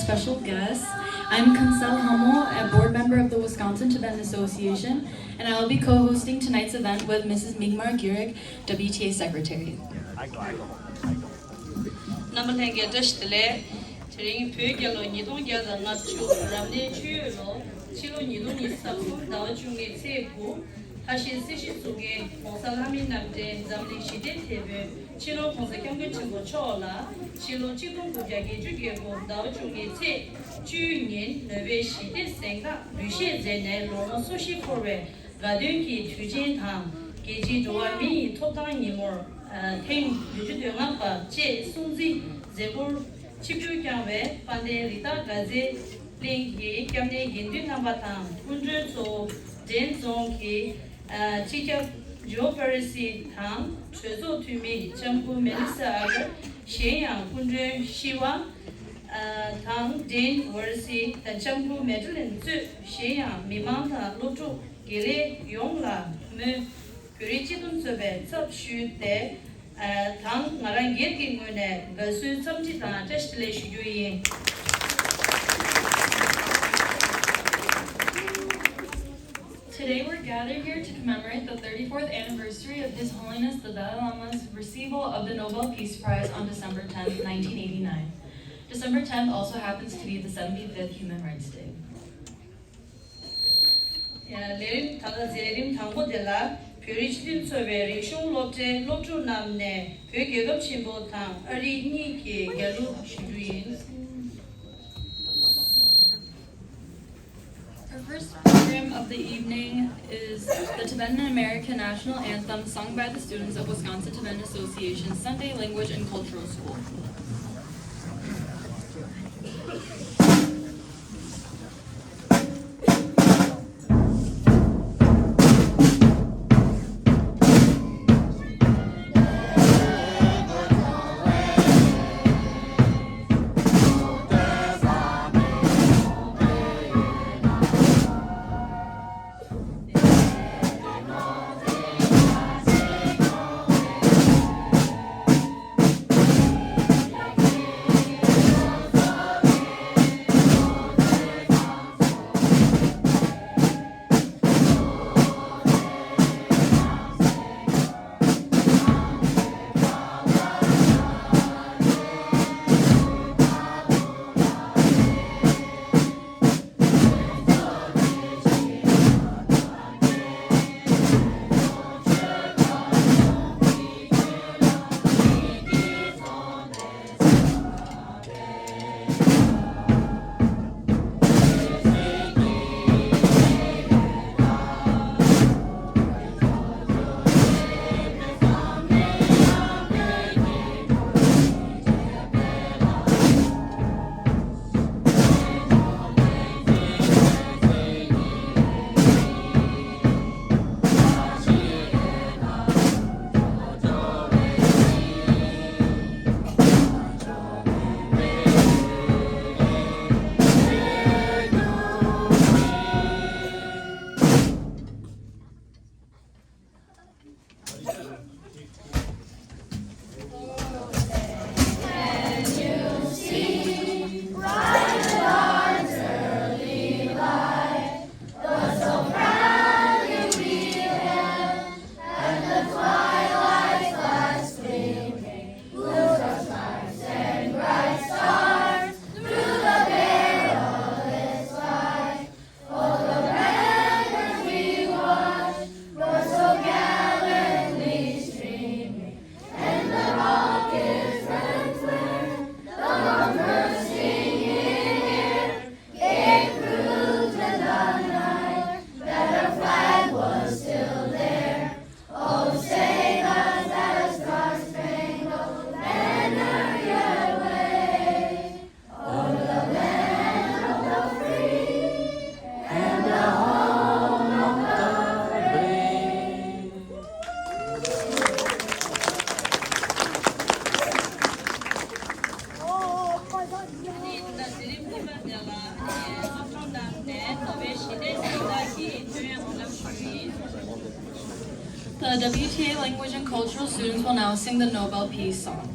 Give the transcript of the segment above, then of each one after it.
special guests. I'm Kansel Hummel, a board member of the Wisconsin Tibetan Association, and I will be co-hosting tonight's event with Mrs. Migmar Gierig, WTA Secretary. Tang Din Versi, the Chambu Medalin Zu, Shea, Mimanta, Lotu, Gile, Yongla, Mu, Purichitun Sube, Sub Shu De, Tang Narangirki Mune, Gasu Samjita, just let you. Today we're gathered here to commemorate the 34th anniversary of His Holiness the Dalai Lama's receival of the Nobel Peace Prize on December 10th, 1989. December 10th also happens to be the 75th Human Rights Day. Lerim Tagazirim Tango de la Purichitin Soveri, Shung Lotte, Lotu Namne, Pugab Chimbo Tang, Early Niki, Galu Shiduin. Our first program of the evening is the Tibetan American National Anthem sung by the students of Wisconsin Tibetan Association's Sunday Language and Cultural School. The WTA Language and Cultural students will now sing the Nobel Peace Song.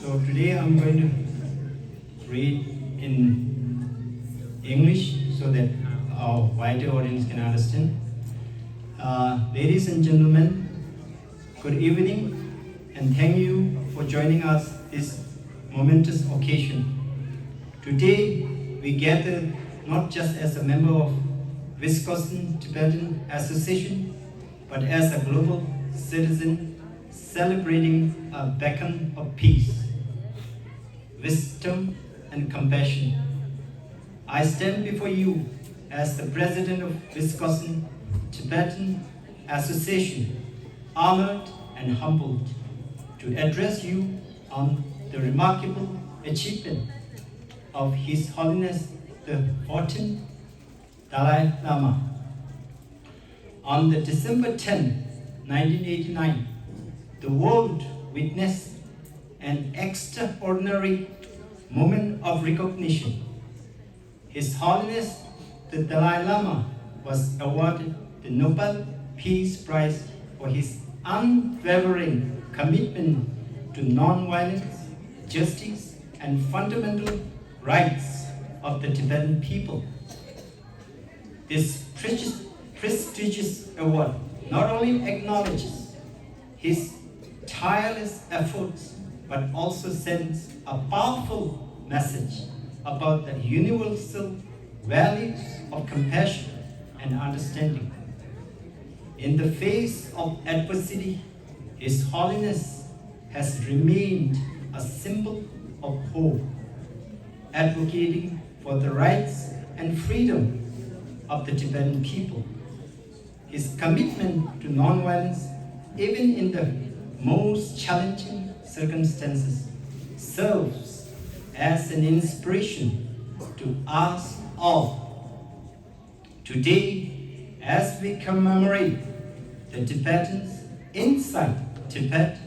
So today I'm going to read in English so that our wider audience can understand. Ladies and gentlemen, good evening, and thank you for joining us this momentous occasion. Today we gather not just as a member of Wisconsin Tibetan Association, but as a global citizen celebrating a beacon of peace, wisdom, and compassion. I stand before you as the president of Wisconsin Tibetan Association, honored and humbled to address you on the remarkable achievement of His Holiness the 14th Dalai Lama. On the December 10, 1989, the world witnessed an extraordinary moment of recognition. His Holiness the Dalai Lama was awarded the Nobel Peace Prize for his unwavering commitment to non-violence, justice, and fundamental rights of the Tibetan people. This prestigious award not only acknowledges his tireless efforts, but also sends a powerful message about the universal values of compassion and understanding. In the face of adversity, His Holiness has remained a symbol of hope, advocating for the rights and freedom of the Tibetan people. His commitment to non-violence, even in the most challenging circumstances, serves as an inspiration to us all. Today, as we commemorate the Tibetans inside Tibet,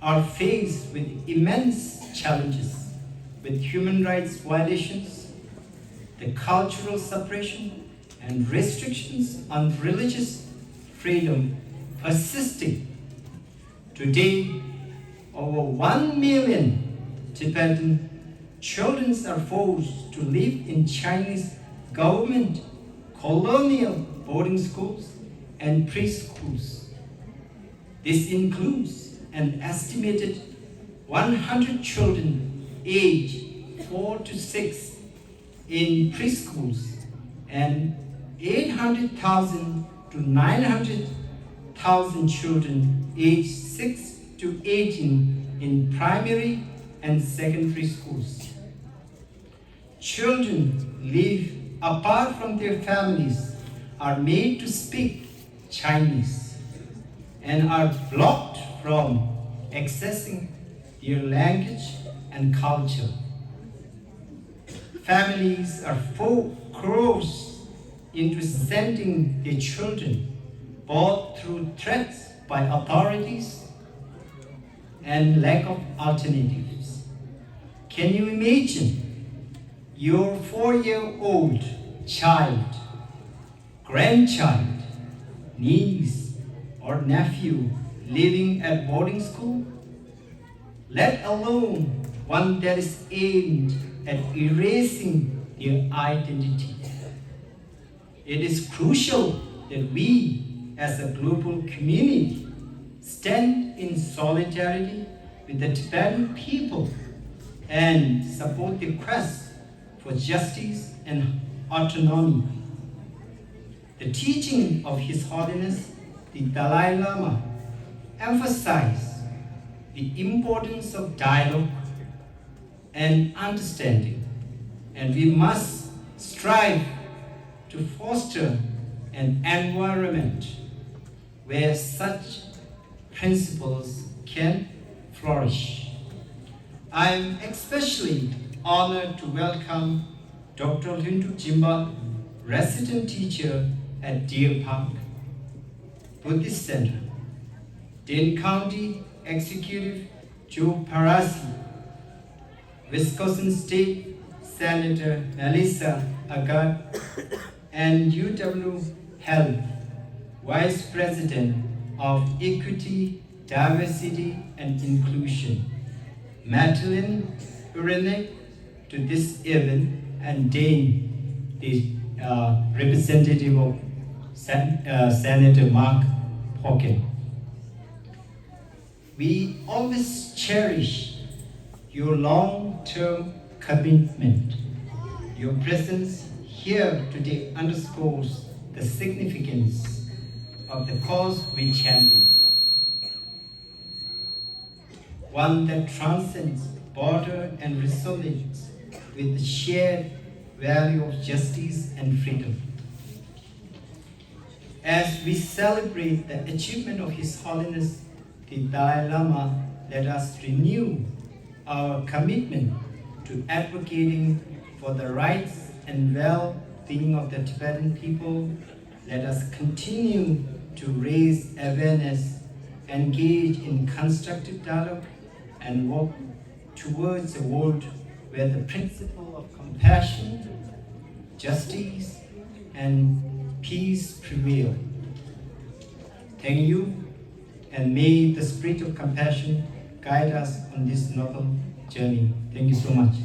are faced with immense challenges, with human rights violations, the cultural suppression, and restrictions on religious freedom persisting. Today, over 1 million Tibetan children are forced to live in Chinese government colonial boarding schools and preschools. This includes an estimated 100 children aged 4 to 6 in preschools and 800,000 to 900,000 children aged 6 to 18 in primary and secondary schools. Children live apart from their families, are made to speak Chinese, and are blocked from accessing their language and culture. Families are forced into sending their children both through threats by authorities and lack of alternatives. Can you imagine your 4-year-old child, grandchild, niece, or nephew living at boarding school? Let alone one that is aimed at erasing their identity. It is crucial that we, as a global community, stand in solidarity with the Tibetan people and support the quest for justice and autonomy. The teaching of His Holiness the Dalai Lama emphasized the importance of dialogue and understanding, and we must strive to foster an environment where such principles can flourish. I am especially honored to welcome Dr. Lindu Jimba, resident teacher at Deer Park Buddhist Center, Dane County Executive Joe Parasi, Wisconsin State Senator Melissa Agard, and UW Health Vice President of Equity, Diversity, and Inclusion, Madeline Urinek, to this event, and Dane, the representative of Senator Mark Hawken. We always cherish your long-term commitment. Your presence here today underscores the significance of the cause we champion, one that transcends border and resonates with the shared value of justice and freedom. As we celebrate the achievement of His Holiness the Dalai Lama, let us renew our commitment to advocating for the rights and well-being of the Tibetan people. Let us continue to raise awareness, engage in constructive dialogue, and work towards a world where the principle of compassion, justice, and peace prevail. Thank you, and may the spirit of compassion guide us on this noble journey. Thank you so much.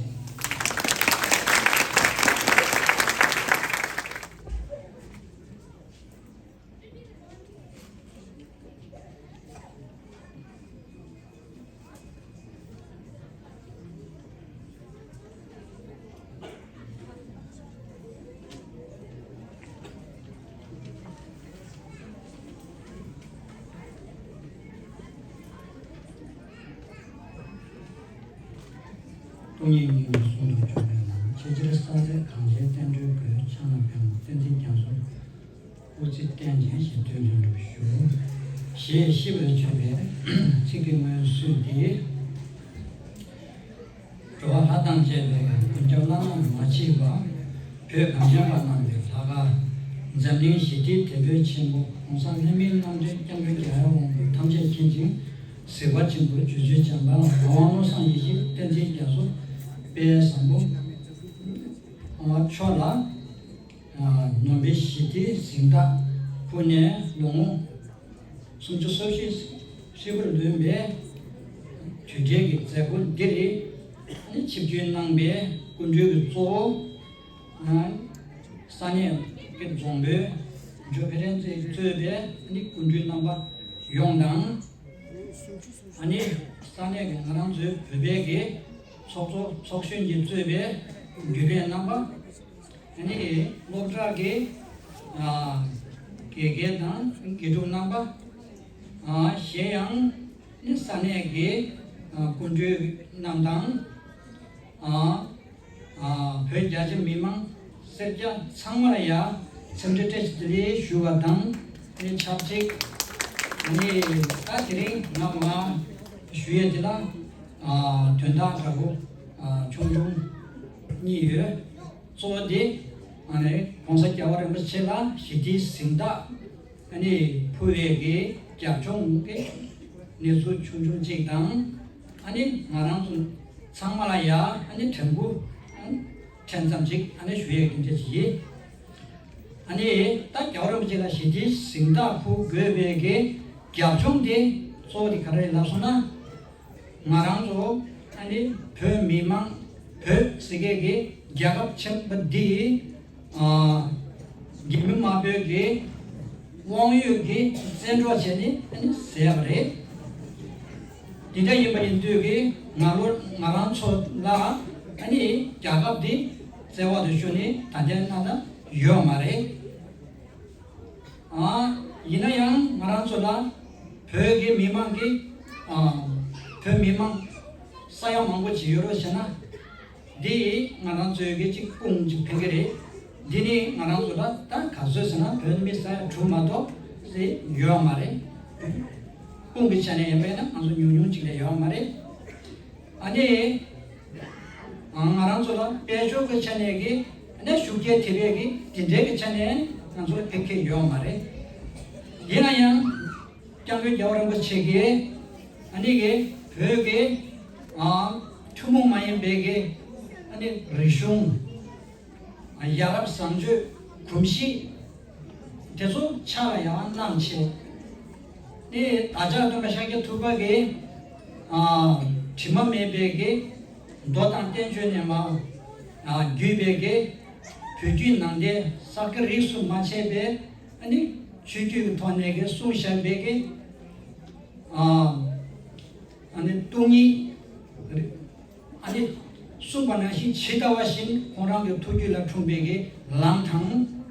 동행이 손도 주면 제지를 사제 강제 된주 그 창업병 된진 장소 오지 된진시 된주로 쇼 시시의 주변 지금은 수디 좋아 하당제에 운전하는 마치가 그 강제받는데 다가 전ling 시티 대표 친구 공산해민 남제 경력이 하고 탐제 진진 세과 친구 주주 장관 왕호상 20 된진 장소 배상부 초라 Nobel City Singda Pune Long Sunju Soshi Sibur Lumbe Tujegi Zagun Diri and Chipjun Nangbe Kunju Zo Sanya Get Zombe Joperen Zube and Kunju Namba Yongdang and Sanya Garanzu Bebegi Sokshin Zube Julian number and Lodragi Gedan Gidu number Xiang Sanegi Kunju Namdang Pejaji Mimang Serja Samaraya Sentitestri Shugadang and Chapsik and Atri Nama Shuetila Tunda Trago Chunjung Niyu Sodi and Consacawar Chela City Sinda and Puegi Japchong Nizu Chunjung Jigdang and Maran Samalaya and Tembu and Chansamjik and Shuek in the Ji and that Yaramjila City Sinda Pu Gubege Japchong de Sodi Kare Lasuna Maranzo and Per Mimang Per Sigege Jagab Chempadi Gimim Mabege Wong Yugi Sandra Cheni and Sevre Dida Yibayin Dugi Marancho La and Jagab di Sewa de Shuni Tajanada Yomare Yinayang Maranchola Pergi Mimangi Per Mimang Sayang Manguchi Euroshana Di Maranzogi Kung Pingere Dini Maranzola Ta Kazusana Permisa Trumato Se Yomare Kungichane Yamena Anzu Yunjile Yomare Ane Maranzola Pejo Chanegi and Shuke Tibegi Dindeg Chane Anzu Peke Yomare Yinayang Jangu Yoram Chege Anige Perge Tumu Mayan Bege and Rishung Yarab Sanju Kumshi Teso Chaya Namchi Ne Aja Domashaki Tubage Timame Bege Dotan Tenjunema Gubege Pujin Nande Sakarisu Machebe and Chuju Tonege Susha Bege and Tungi and Subanashi Chitawashin Korang Tujula Tumbege Langtang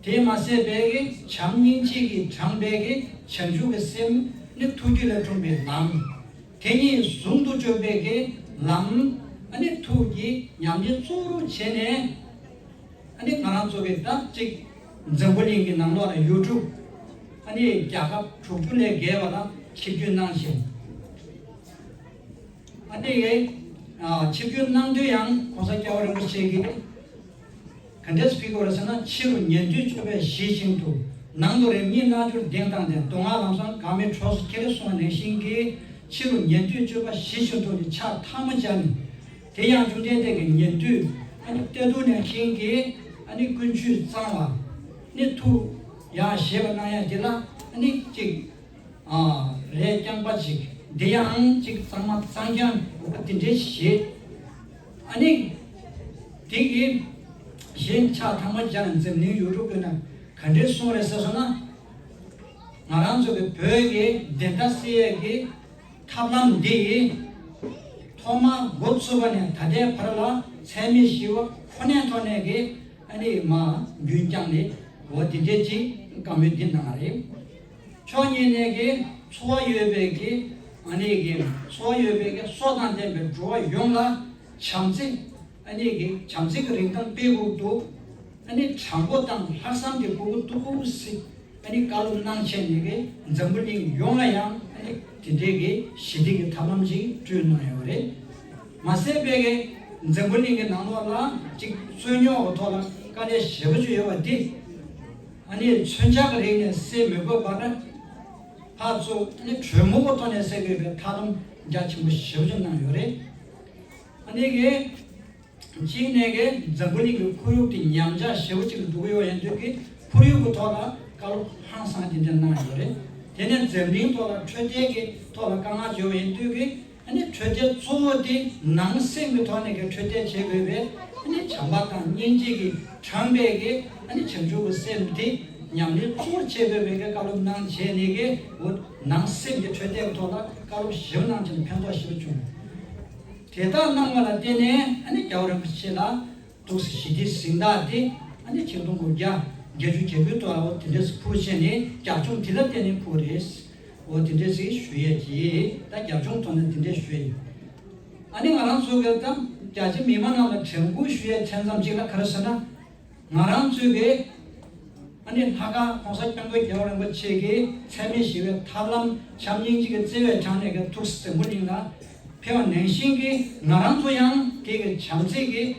Temase Bege Chamning Chigi Chambege Chanju Sem Tujula Tumbe Lam Teni Sundu Jobege Lam and Tuji Yamji Suru Chene and Naranzoveta Chik Zamboling in Nandora YouTube and Jakab Trupule Gavara Chipjunanshin. And Chipjunang Duyang, Consacawar Chegi, Candes Figurasana, Chiru Yendu Shishing to Nandore Mina to Dentang, Dongalamsan, Kame Trust, Kelson, and Shingi, Chiru Yendu Shishu to the Chat Tamajan, Tayang to Dentag Yendu, and Teduna Shingi, and the Kunchu Sama, Nitu Ya Shevanaya Dilla, and the Chig Red Jambachik. Deyang Chik Samat Sanjan, Tindish, Anik Tigi Shin Cha Tamajan, the New European condition Sasana Maranzo the Pergi, Dentasiagi, Tablam D, Toma Gotsuvan, Tade Parala, Semi Shiva, Fonatonegi, and Ma Gunjani, what did Jeji, Kamidinare, Chonyenegi, Soyebegi. 아니 소유백에 소단된 배 용라 참지 아니 참지 그러니까 배고도 아니 참고당 학생들 보고 두고시 아니 깔음낭천에게 정글링 용라양 아니 디데게 시디게 탐함지 주나요 그래 마세백에 정글링에 나눠라 즉 소녀 어토라 까네 셔주요 어디 아니 천작을 해는 세 먹어 봐라 파주 주무부터네 세계에 다른 자치 뭐 쉬어졌나요 그래 아니 이게 지내게 정글이 구역이 냠자 세우지 누구요 엔도기 구역고 돌아 가로 항상 된다는 거래. 얘는 zemling 돌아 최대게 돌아 강아지요 엔도기 아니 최대 조어디 낭생이 돌아게 최대 제거에 아니 장바간 인지기 장배게 아니 전주고 셈디 냠리 조 제거에 가로 낭 제네게 낭생이 최대 돌아 가로 시원한 좀 편도시로 좀 대단한 거나 때네 아니 겨울에 붙이나 도시 시디 신다디 아니 지금 거기야 제주 제주도 하고 드레스 푸시니 자좀 들었더니 포리스 드레스 쉬야지 다 자좀 돈은 드레스 쉬 아니 말한 속에다 자지 미만하면 전부 쉬야 천삼지가 그러서나 말한 속에 아니 하가 공사장도 겨울에 붙이기 세미시에 탈람 참닝지가 제외 장내가 투스 물린가 표현 내신기 나란 소양 되게 잠세기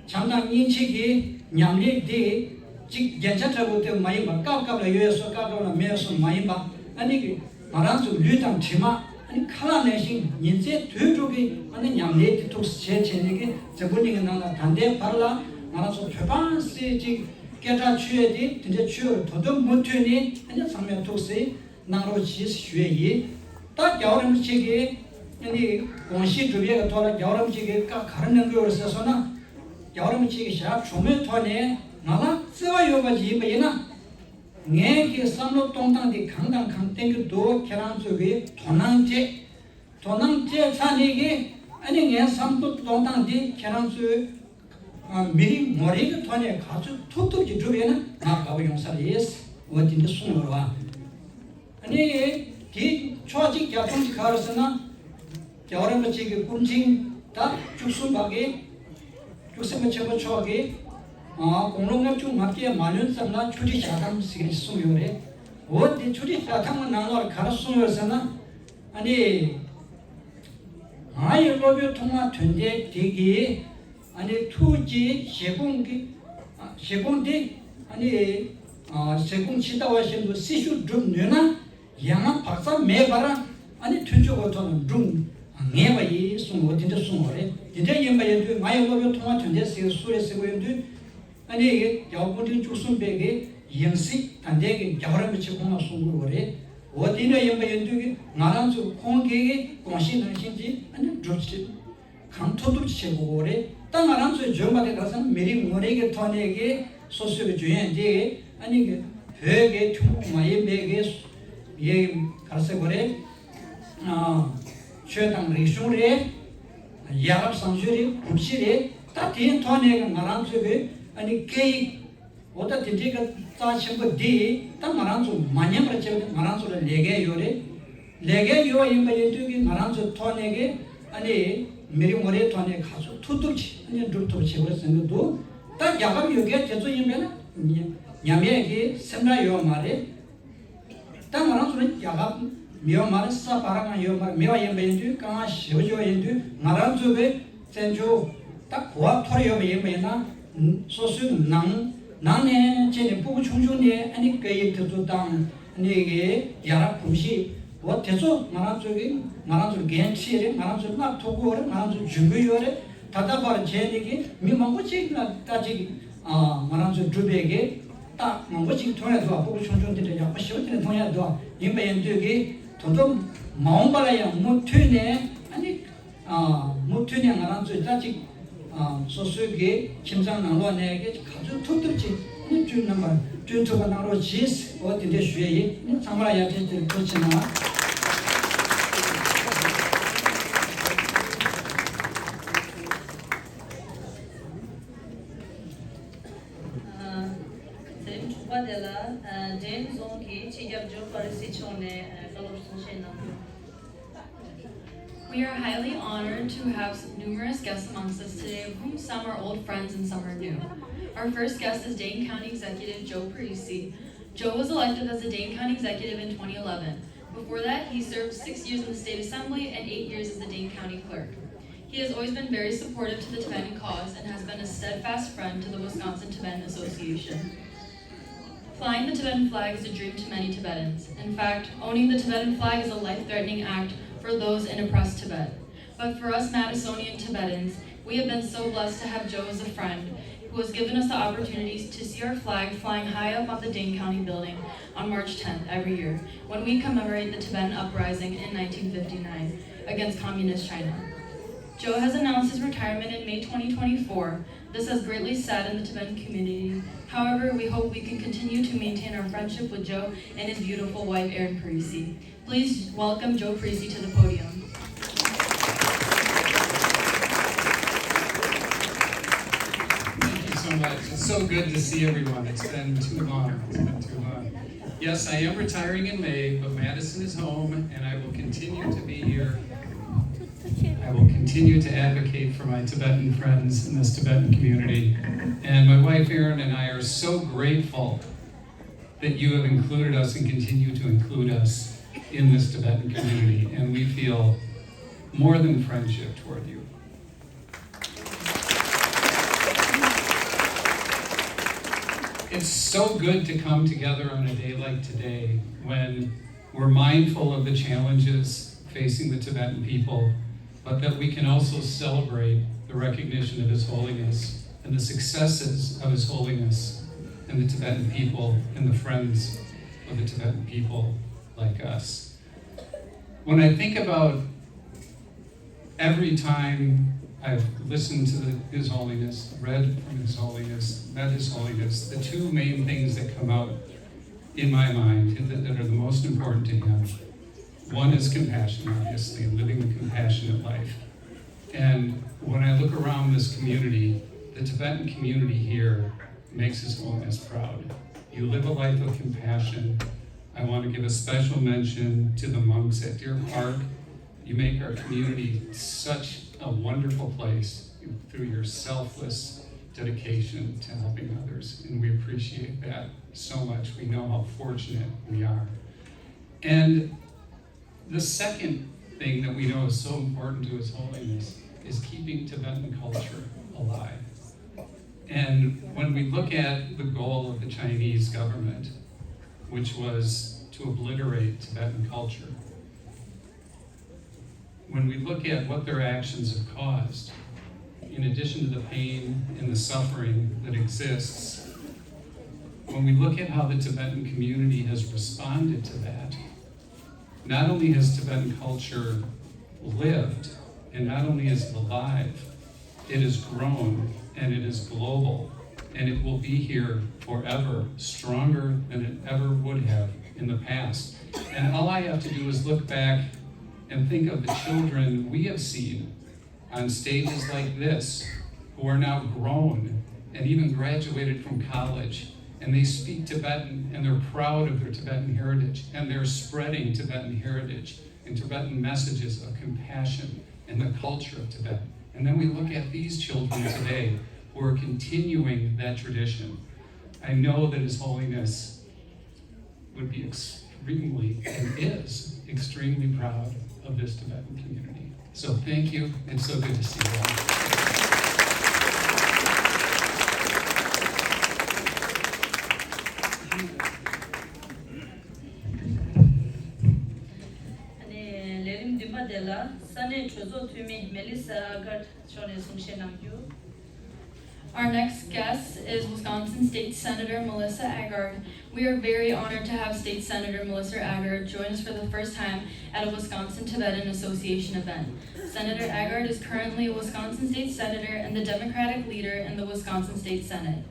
장당 인치기 냠리디 직 괜찮다고 때 많이 봐 깝깝라 요에서 깝깝라 매서 많이 봐 아니 그 나란도 류당 치마 아니 칼라 내신 인제 되쪽이 아니 냠리디 톡스 제체니게 저분이가 나나 단대 발라 나라서 표반세 직 깨다 취해디 진짜 취어 더더 못되니 아니 상면 톡스 나로 지스 쉬이 딱 여름 치기 아니 공시 주변에 돌아 여름지게 가르는 거 있어서나 여름지게 샤 주면 토네 나라 쓰와 요가지 뭐이나 내게 삼로 동당디 강당 강땡도 계란 속에 도낭제 산이게 아니 내 삼도 동당디 계란 속에 미리 머리가 토네 가서 툭툭지 주변에 나가고 용사리스 어딘데 숨으로 와 아니 디 초아직 야동지 가르서나 여러분 지금 군진 다 죽순박에 죽으면 제가 초하게 공룡업 중 맞게 만연상나 추리 자담 시기 수요래 어디 추리 자담은 나눠 가르수요서나 아니 아이로비 통화 된대 되기 아니 투지 시공디 아니 시공 치다와신도 시슈 좀 내나 양아 박사 매바라 아니 튼쪽어서는 좀 내가 숨어 진짜 숨어래 진짜 연바연도 마이로비 통화 된대 수에 쓰고 연도 아니 여분들 죽순백에 영식 단대게 겨울에 미치 공화 숨고래 어디나 연바연도 나란수 공개에 공신을 신지 아니 좋지 강토도 치고래 땅 아란수 정바에 가서 미리 머리게 터내게 소수가 주연데 아니 그 벽에 충분히 매게 예 가서 그래 최당 리슈레 야랍 상주리 굽시레 따tiin 토네가 마란주게 아니 케이 오다 tin지가 따심거 디 따마란주 마냠라체 마란주를 레게 요레 레게 요 임바인두기 마란주 토네게 아니 미리 모레 토네 가서 투둑치 아니 둘도 치고 생각도 딱 야갑 요게 제조 임베나 냐메게 semra 요 말에 따 마란주는 야갑 미어마르 사파랑아 요마 미와임베인두 강아 쇼조인두 나란주베 센조 딱 고아 토리오베임베나 소수 나네 제네 부부 충충네 아니 게이트도 당 아니게 야라 푸시 뭐 대소 나란주 겐치레 나란주 나 토고레 나란주 준비요레 다다바르 제네게 미망고치나 따지 나란주 주베게 딱 망고치 통해도 부부 충충들이 야빠 쇼트네 통해도 임베인두게 좀 마음발아야 못튀네 아니 못튀냐 나란주 자직 소수게 김상 나로네게 가주 툭툭지 준 넘버 준토가 나로 지스 어디데 쉬이 상마야 제들 그렇지나 쌤 주바델라 제임송기 지갑조 파리시촌에 We are highly honored to have numerous guests amongst us today, of whom some are old friends and some are new. Our first guest is Dane County Executive Joe Parisi. Joe was elected as the Dane County Executive in 2011. Before that, he served 6 years in the State Assembly and 8 years as the Dane County Clerk. He has always been very supportive to the Tibetan cause and has been a steadfast friend to the Wisconsin Tibetan Association. Flying the Tibetan flag is a dream to many Tibetans. In fact, owning the Tibetan flag is a life-threatening act for those in oppressed Tibet. But for us Madisonian Tibetans, We have been so blessed to have Joe as a friend, who has given us the opportunities to see our flag flying high up on the Dane County building on March 10th every year, when we commemorate the Tibetan uprising in 1959 against Communist China. Joe has announced his retirement in May 2024. This has greatly saddened the Tibetan community. However, we hope we can continue to maintain our friendship with Joe and his beautiful wife, Erin Parisi. Please welcome Joe Parisi to the podium. Thank you so much. It's so good to see everyone. It's been too long. Yes, I am retiring in May, but Madison is home, and I will continue to be here. I will continue to advocate for my Tibetan friends in this Tibetan community. And my wife Erin and I are so grateful that you have included us and continue to include us in this Tibetan community. And we feel more than friendship toward you. It's so good to come together on a day like today when we're mindful of the challenges facing the Tibetan people, but that we can also celebrate the recognition of His Holiness and the successes of His Holiness and the Tibetan people and the friends of the Tibetan people like us. When I think about every time I've listened to His Holiness, read from His Holiness, met His Holiness, the two main things that come out in my mind that are the most important to Him. One is compassion, obviously, and living a compassionate life. And when I look around this community, the Tibetan community here makes His Holiness proud. You live a life of compassion. I want to give a special mention to the monks at Deer Park. You make our community such a wonderful place through your selfless dedication to helping others, and we appreciate that so much. We know how fortunate we are. And the second thing that we know is so important to His Holiness is keeping Tibetan culture alive. And when we look at the goal of the Chinese government, which was to obliterate Tibetan culture, when we look at what their actions have caused, in addition to the pain and the suffering that exists, when we look at how the Tibetan community has responded to that, not only has Tibetan culture lived, and not only is it alive, it has grown and it is global, and it will be here forever, stronger than it ever would have in the past. And all I have to do is look back and think of the children we have seen on stages like this, who are now grown and even graduated from college, and they speak Tibetan, and they're proud of their Tibetan heritage, and they're spreading Tibetan heritage and Tibetan messages of compassion and the culture of Tibet. And then we look at these children today who are continuing that tradition. I know that His Holiness would be extremely, and is extremely proud of this Tibetan community. So thank you, and so good to see you all. Our next guest is Wisconsin State Senator Melissa Agard. We are very honored to have State Senator Melissa Agard join us for the first time at a Wisconsin Tibetan Association event. Senator Agard is currently a Wisconsin State Senator and the Democratic leader in the Wisconsin State Senate.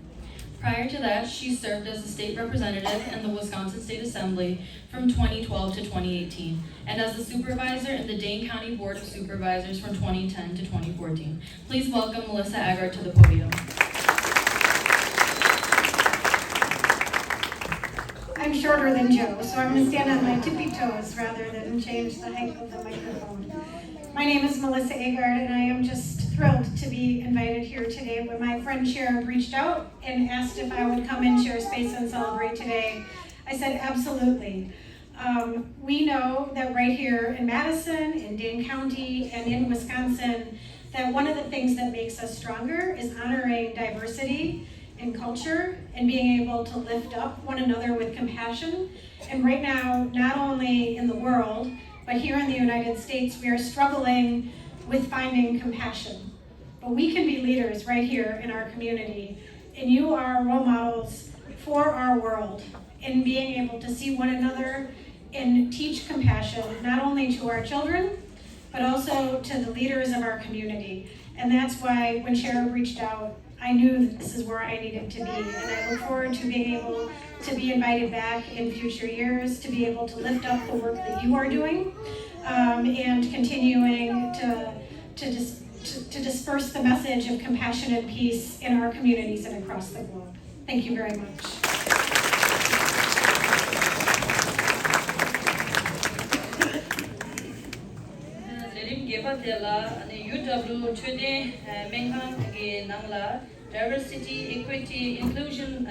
Prior to that, she served as a state representative in the Wisconsin State Assembly from 2012 to 2018, and as a supervisor in the Dane County Board of Supervisors from 2010 to 2014. Please welcome Melissa Agard to the podium. I'm shorter than Joe, so I'm going to stand on my tippy toes rather than change the height of the microphone. My name is Melissa Agard, and I am just thrilled to be invited here today. When my friend Sharon reached out and asked if I would come and share space and celebrate today, I said absolutely. We know that right here in Madison, in Dane County, and in Wisconsin, that one of the things that makes us stronger is honoring diversity in culture and being able to lift up one another with compassion. And right now, not only in the world, but here in the United States, we are struggling with finding compassion. But but we can be leaders right here in our community. And you are role models for our world in being able to see one another and teach compassion, not only to our children, but also to the leaders of our community. And that's why when Cheryl reached out, I knew that this is where I needed to be. And I look forward to being able to be invited back in future years, to be able to lift up the work that you are doing, and continuing to disperse the message of compassion and peace in our communities and across the globe. Thank you very much. UW today diversity, equity, inclusion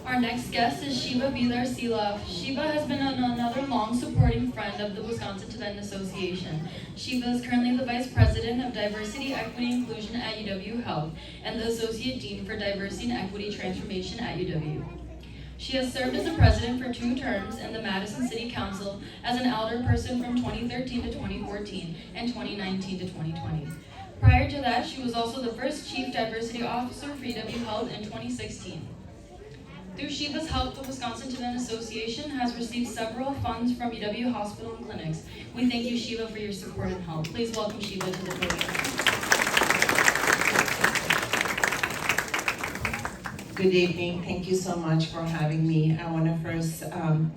Our next guest is Shiva Vilar Silov. Shiva has been another long supporting friend of the Wisconsin Tibetan Association. Shiva is currently the Vice President of Diversity, Equity, Inclusion at UW Health and the Associate Dean for Diversity and Equity Transformation at UW. She has served as a president for 2 terms in the Madison City Council as an elder person from 2013 to 2014 and 2019 to 2020. Prior to that, she was also the first Chief Diversity Officer for UW Health in 2016. Through Shiva's help, the Wisconsin Tibetan Association has received several funds from UW Hospital and Clinics. We thank you, Shiva, for your support and help. Please welcome Shiva to the podium. Good evening. Thank you so much for having me. I want to first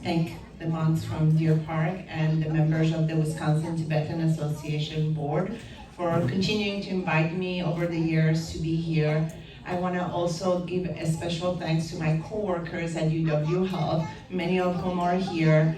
thank the monks from Deer Park and the members of the Wisconsin Tibetan Association Board for continuing to invite me over the years to be here. I want to also give a special thanks to my co-workers at UW Health, many of whom are here.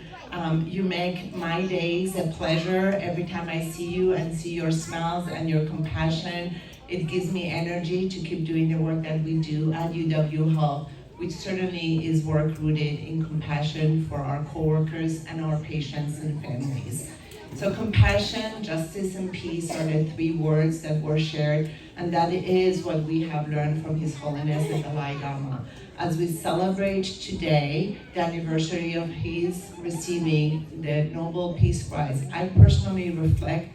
You make my days a pleasure every time I see you and see your smiles and your compassion. It gives me energy to keep doing the work that we do at UW Health, which certainly is work rooted in compassion for our coworkers and our patients and families. So compassion, justice, and peace are the 3 words that were shared, and that is what we have learned from His Holiness the Dalai Lama. As we celebrate today the anniversary of his receiving the Nobel Peace Prize, I personally reflect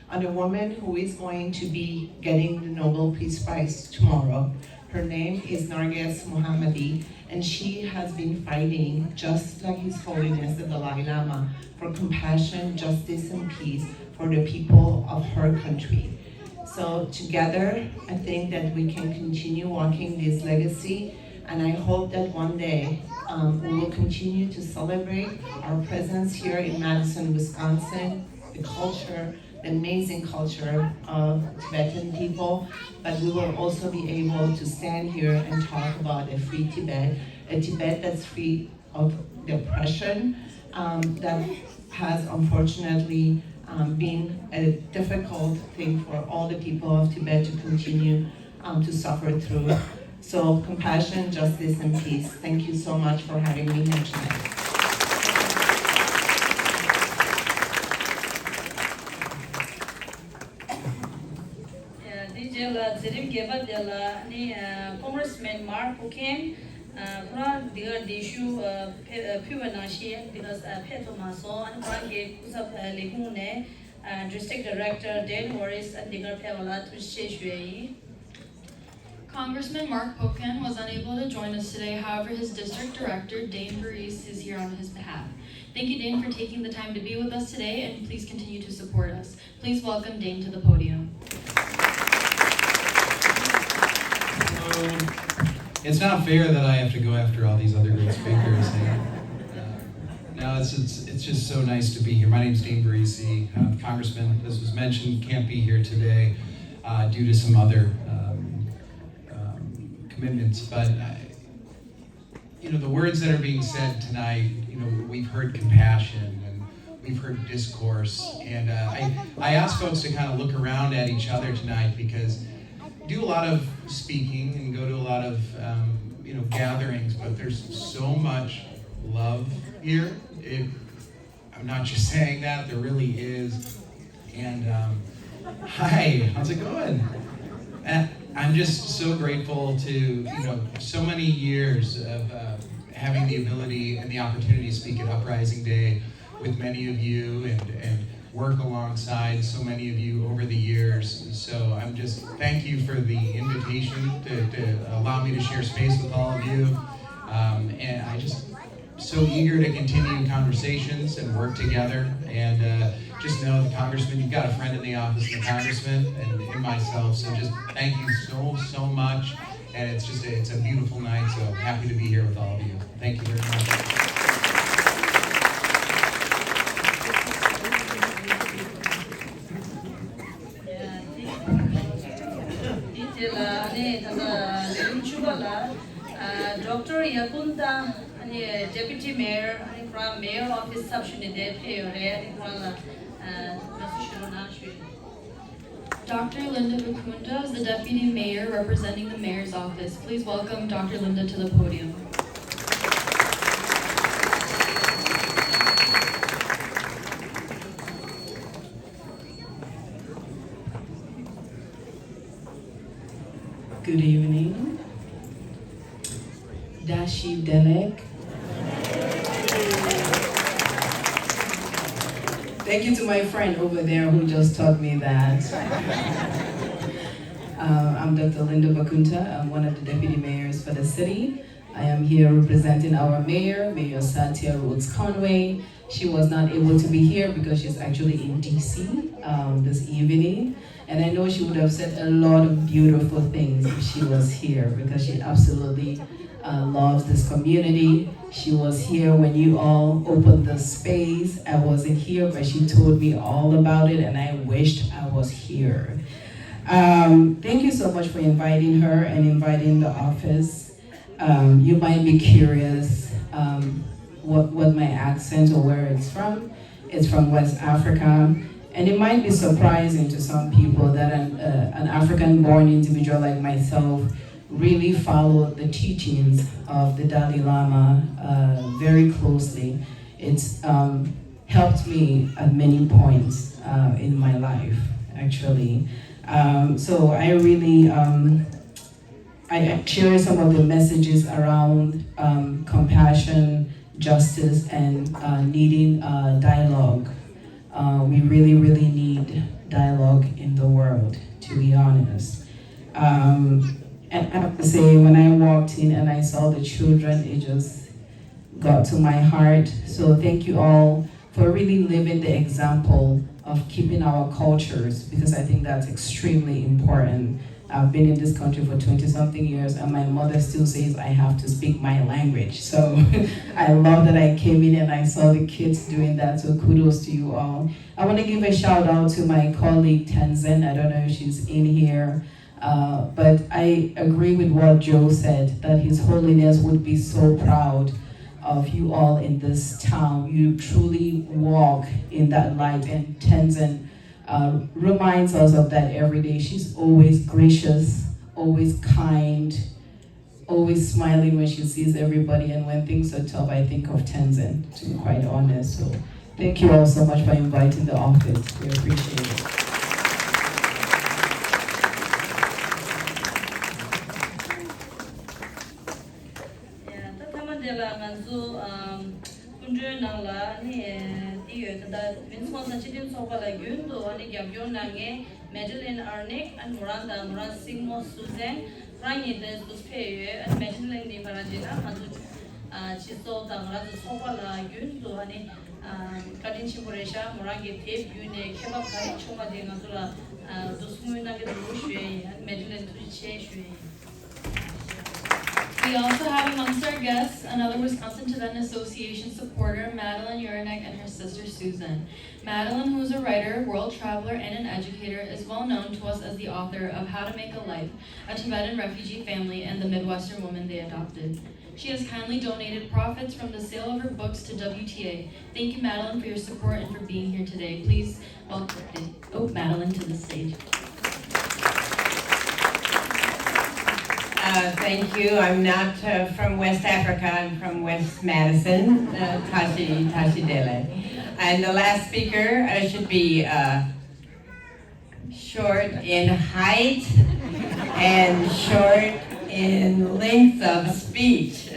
on a woman who is going to be getting the Nobel Peace Prize tomorrow. Her name is Narges Mohammadi, and she has been fighting, just like His Holiness the Dalai Lama, for compassion, justice, and peace for the people of her country. So together, I think that we can continue walking this legacy, and I hope that one day we will continue to celebrate our presence here in Madison, Wisconsin, the culture, the amazing culture of Tibetan people, but we will also be able to stand here and talk about a free Tibet, a Tibet that's free of the oppression that has unfortunately been a difficult thing for all the people of Tibet to continue to suffer through. So compassion, justice, and peace. Thank you so much for having me here tonight. Congressman Mark Buchanan, because District Director Dan Morris and Congressman Mark Pocan was unable to join us today. However, his district director, Dane Baris, is here on his behalf. Thank you, Dane, for taking the time to be with us today, and please continue to support us. Please welcome Dane to the podium. It's not fair that I have to go after all these other great speakers. No, it's just so nice to be here. My name's Dane Barisi, Congressman, as was mentioned, can't be here today due to some other commitments. But the words that are being said tonight, we've heard compassion and we've heard discourse, and I ask folks to kind of look around at each other tonight, because I do a lot of speaking and go to a lot of gatherings, but there's so much love here. I'm not just saying that, there really is. And hi, how's it going? And I'm just so grateful to so many years of having the ability and the opportunity to speak at Uprising Day, with many of you and work alongside so many of you over the years. So I'm just, thank you for the invitation to allow me to share space with all of you. And I just, so eager to continue conversations and work together. And just know the Congressman, you've got a friend in the office of the Congressman and myself. So just thank you so much. And it's just, it's a beautiful night. So I'm happy to be here with all of you. Thank you very much. Dr. Yakunda, Deputy Mayor, from Mayor Office Subunit, Dr. Linda Bakunda is the Deputy Mayor representing the Mayor's Office. Please welcome Dr. Linda to the podium. Good evening. HH.The Thank you to my friend over there who just taught me that. I'm Dr. Linda Bakunta. I'm one of the deputy mayors for the city. I am here representing our mayor, Mayor Satya Rhodes Conway. She was not able to be here because she's actually in DC this evening. And I know she would have said a lot of beautiful things if she was here, because she absolutely loves this community. She was here when you all opened the space. I wasn't here, but she told me all about it, and I wished I was here. Thank you so much for inviting her and inviting the office. You might be curious what my accent or where it's from. It's from West Africa. And it might be surprising to some people that an African-born individual like myself really followed the teachings of the Dalai Lama very closely. It's helped me at many points in my life, actually. So I really, I share some of the messages around compassion, justice, and needing dialogue. We really, really need dialogue in the world, to be honest. And I have to say, when I walked in and I saw the children, it just got to my heart. So thank you all for really living the example of keeping our cultures, because I think that's extremely important. I've been in this country for 20-something years, and my mother still says I have to speak my language. So I love that I came in and I saw the kids doing that, so kudos to you all. I want to give a shout out to my colleague Tenzin. I don't know if she's in here, but I agree with what Joe said, that His Holiness would be so proud of you all in this town. You truly walk in that light, and Tenzin reminds us of that every day. She's always gracious, always kind, always smiling when she sees everybody, and when things are tough, I think of Tenzin, to be quite honest. So thank you all so much for inviting the office. We appreciate it. Madeleine Arnick and Miranda Singmo Suzanne, Rani Des Duspeye, and Madeleine de Maragina, Chiso Tangra, Sopala, Yun, Ani, Kadin Chimuresha, Morangi Tape, Yune, Kebab, Choma de Nazula, Dusmuna Bushe, and Madeleine Tuche. We also have amongst our guests another Wisconsin Tibetan Association supporter, Madeline Urinek, and her sister Susan. Madeline, who is a writer, world traveler, and an educator, is well known to us as the author of How to Make a Life, a Tibetan refugee family, and the Midwestern woman they adopted. She has kindly donated profits from the sale of her books to WTA. Thank you, Madeline, for your support and for being here today. Please welcome Madeline to the stage. Thank you. I'm not from West Africa. I'm from West Madison, Tashi Dele. And the last speaker should be short in height and short in length of speech.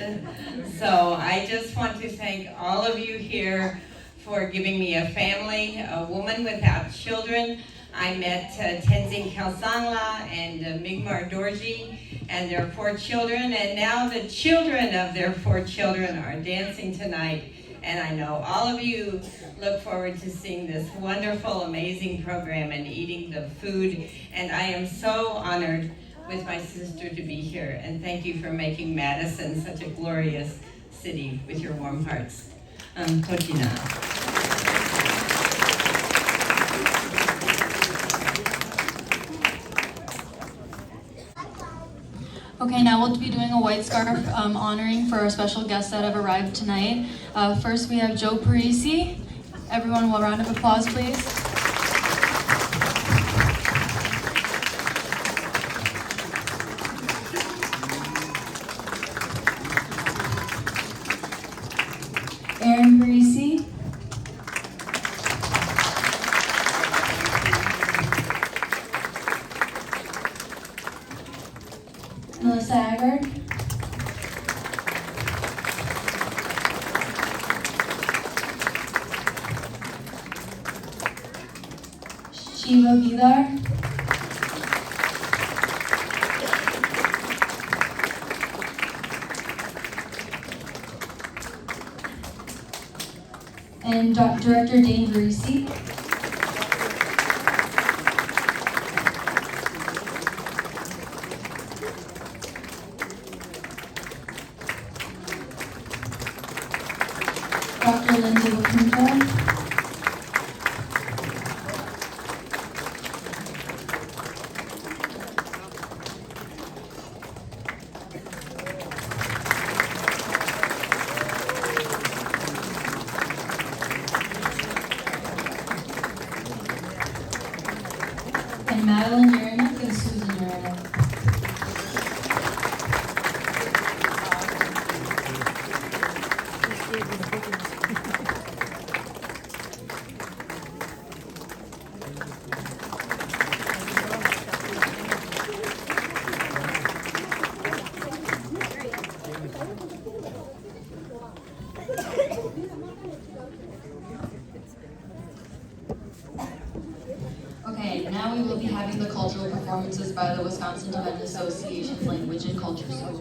So I just want to thank all of you here for giving me a family, a woman without children. I met Tenzin Kelsangla and Migmar Dorji and their 4 children, and now the children of their 4 children are dancing tonight. And I know all of you look forward to seeing this wonderful, amazing program and eating the food. And I am so honored with my sister to be here. And thank you for making Madison such a glorious city with your warm hearts. Kotina. Okay, now we'll be doing a white scarf honoring for our special guests that have arrived tonight. First we have Joe Parisi. Everyone, a round of applause, please. Aaron Parisi. Melissa Agard. Shiva Bidar. And Director Dane Parisi. Dr. Linda Wakunta. And Madeline Urinek and Susan Urinek. Okay, now we will be having the cultural performances by the Wisconsin Tibetan Association's Language and Culture School.